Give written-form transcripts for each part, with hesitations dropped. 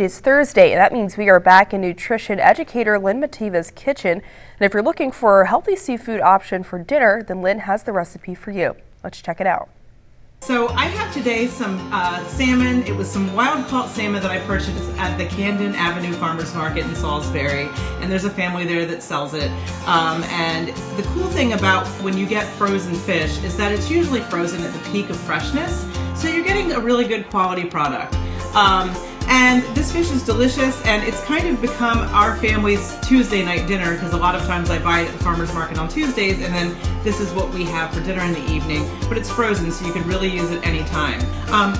It is Thursday, and that means we are back in nutrition educator Lynn Matava's kitchen. And if you're looking for a healthy seafood option for dinner, then Lynn has the recipe for you. Let's check it out. So I have today some salmon. It was some wild-caught salmon that I purchased at the Camden Avenue Farmers Market in Salisbury, and there's a family there that sells it. And the cool thing about when you get frozen fish is that it's usually frozen at the peak of freshness, so you're getting a really good quality product. And this fish is delicious, and it's kind of become our family's Tuesday night dinner because a lot of times I buy it at the farmer's market on Tuesdays, and then this is what we have for dinner in the evening. But it's frozen, so you can really use it anytime.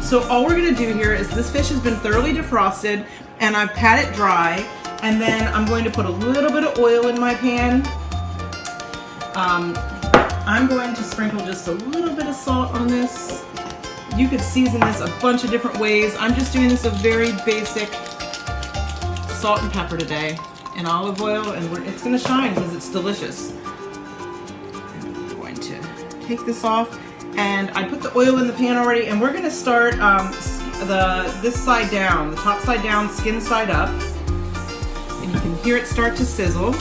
So all we're going to do here is this fish has been thoroughly defrosted, and I've pat it dry, and then I'm going to put a little bit of oil in my pan. I'm going to sprinkle just a little bit of salt on this. You could season this a bunch of different ways. I'm just doing this a very basic salt and pepper today and olive oil, and it's going to shine because it's delicious. I'm going to take this off, and I put the oil in the pan already, and we're going to start this side down, the top side down, skin side up, and you can hear it start to sizzle.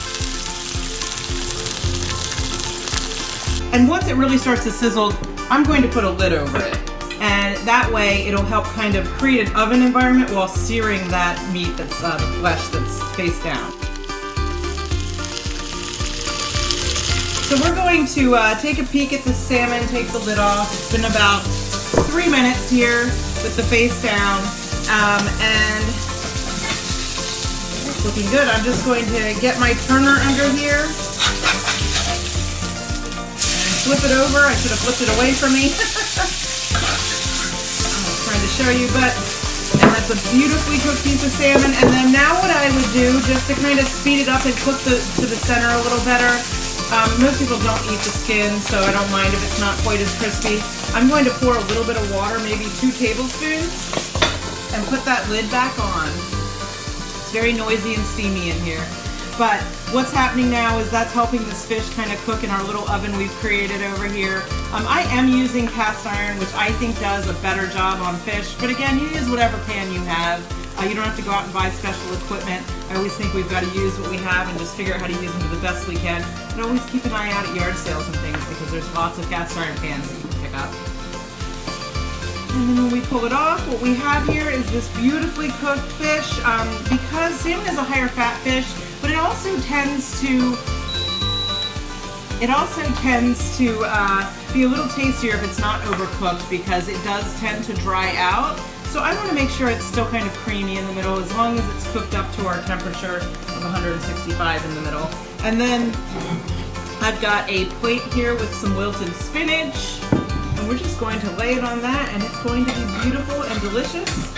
And once it really starts to sizzle, I'm going to put a lid over it. And that way it'll help kind of create an oven environment while searing that meat that's the flesh that's face down. So we're going to take a peek at the salmon, take the lid off. It's been about 3 minutes here with the face down, and it's looking good. I'm just going to get my turner under here and flip it over. I should have flipped it away from me. Trying to show you, and that's a beautifully cooked piece of salmon. And then now what I would do, just to kind of speed it up and cook to the center a little better, most people don't eat the skin, so I don't mind if it's not quite as crispy. I'm going to pour a little bit of water, maybe 2 tablespoons, and put that lid back on. It's very noisy and steamy in here. But what's happening now is that's helping this fish kind of cook in our little oven we've created over here. I am using cast iron, which I think does a better job on fish. But again, you use whatever pan you have. You don't have to go out and buy special equipment. I always think we've got to use what we have and just figure out how to use them to the best we can. But always keep an eye out at yard sales and things because there's lots of cast iron pans that you can pick up. And then when we pull it off, what we have here is this beautifully cooked fish. Because salmon is a higher fat fish, but it also tends to be a little tastier if it's not overcooked because it does tend to dry out. So I want to make sure it's still kind of creamy in the middle as long as it's cooked up to our temperature of 165 in the middle. And then I've got a plate here with some wilted spinach, and we're just going to lay it on that, and it's going to be beautiful and delicious.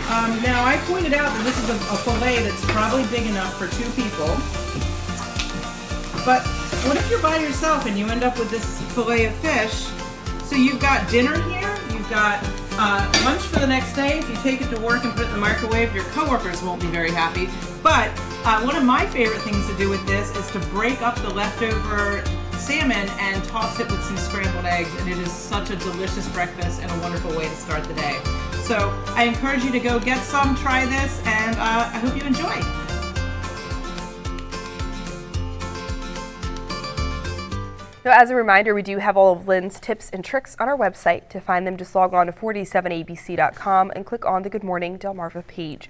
Now I pointed out that this is a fillet that's probably big enough for 2 people. But what if you're by yourself and you end up with this fillet of fish? So you've got dinner here, you've got lunch for the next day. If you take it to work and put it in the microwave, your coworkers won't be very happy. But one of my favorite things to do with this is to break up the leftover salmon and toss it with some scrambled eggs, and it is such a delicious breakfast and a wonderful way to start the day. So I encourage you to go get some, try this, and I hope you enjoy. Now, as a reminder, we do have all of Lynn's tips and tricks on our website. To find them, just log on to 47abc.com and click on the Good Morning Delmarva page.